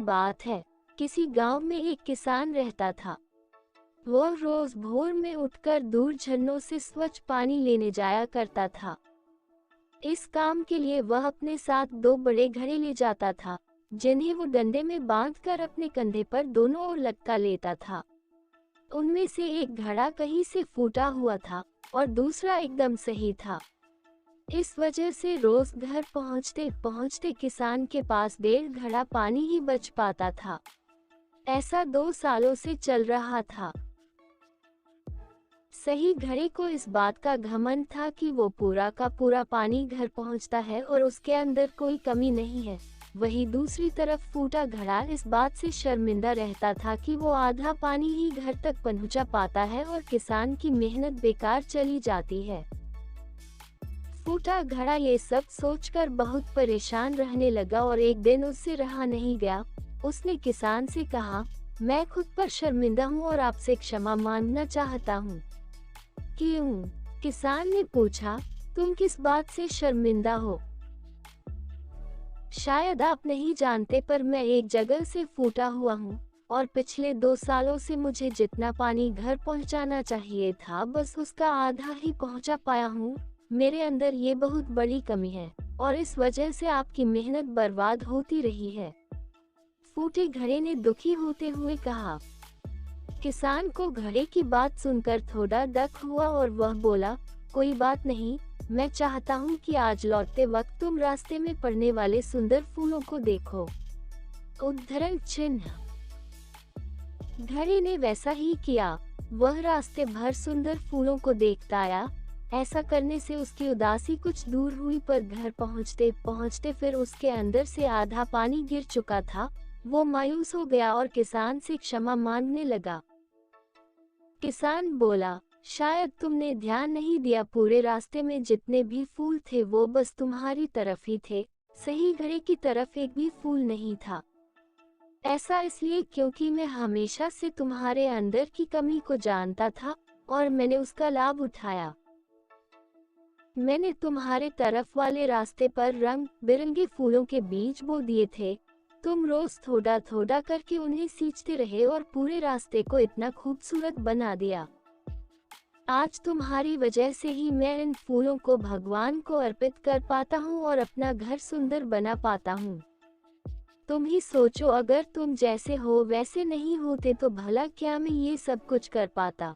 बात है। किसी गांव में एक किसान रहता था। वह रोज भोर में उठकर दूर झरनों से स्वच्छ पानी लेने जाया करता था। इस काम के लिए वह अपने साथ 2 बड़े घड़े ले जाता था, जिन्हें वो डंडे में बांधकर अपने कंधे पर दोनों ओर लटका लेता था। उनमें से एक घड़ा कहीं से फूटा हुआ था और दूसरा एकदम सही था। इस वजह से रोज घर पहुंचते पहुंचते किसान के पास 1.5 घड़ा पानी ही बच पाता था। ऐसा 2 सालों से चल रहा था। सही घड़े को इस बात का घमंड था कि वो पूरा का पूरा पानी घर पहुंचता है और उसके अंदर कोई कमी नहीं है। वहीं दूसरी तरफ फूटा घड़ा इस बात से शर्मिंदा रहता था कि वो आधा पानी ही घर तक पहुंचा पाता है और किसान की मेहनत बेकार चली जाती है। फूटा घड़ा ये सब सोचकर बहुत परेशान रहने लगा और एक दिन उससे रहा नहीं गया। उसने किसान से कहा, मैं खुद पर शर्मिंदा हूँ और आपसे क्षमा मांगना चाहता हूँ। क्यों? किसान ने पूछा, तुम किस बात से शर्मिंदा हो? शायद आप नहीं जानते, पर मैं एक जगह से फूटा हुआ हूँ और पिछले 2 सालों से मुझे जितना पानी घर पहुँचाना चाहिए था बस उसका आधा ही पहुँचा पाया हूँ। मेरे अंदर ये बहुत बड़ी कमी है और इस वजह से आपकी मेहनत बर्बाद होती रही है। फूटे घड़े ने दुखी होते हुए कहा। किसान को घड़े की बात सुनकर थोड़ा दुख हुआ और वह बोला, कोई बात नहीं, मैं चाहता हूँ कि आज लौटते वक्त तुम रास्ते में पड़ने वाले सुंदर फूलों को देखो। उद्धरण चिन्ह। घड़े ने वैसा ही किया। वह रास्ते भर सुंदर फूलों को देखता आया। ऐसा करने से उसकी उदासी कुछ दूर हुई, पर घर पहुँचते पहुँचते फिर उसके अंदर से आधा पानी गिर चुका था। वो मायूस हो गया और किसान से क्षमा मांगने लगा। किसान बोला, शायद तुमने ध्यान नहीं दिया, पूरे रास्ते में जितने भी फूल थे वो बस तुम्हारी तरफ ही थे, सही घड़े की तरफ एक भी फूल नहीं था। ऐसा इसलिए क्योंकि मैं हमेशा से तुम्हारे अंदर की कमी को जानता था और मैंने उसका लाभ उठाया। मैंने तुम्हारे तरफ वाले रास्ते पर रंग बिरंगे फूलों के बीज बो दिए थे। तुम रोज थोड़ा थोड़ा करके उन्हें सींचते रहे और पूरे रास्ते को इतना खूबसूरत बना दिया। आज तुम्हारी वजह से ही मैं इन फूलों को भगवान को अर्पित कर पाता हूँ और अपना घर सुंदर बना पाता हूँ। तुम ही सोचो, अगर तुम जैसे हो वैसे नहीं होते तो भला क्या मैं ये सब कुछ कर पाता।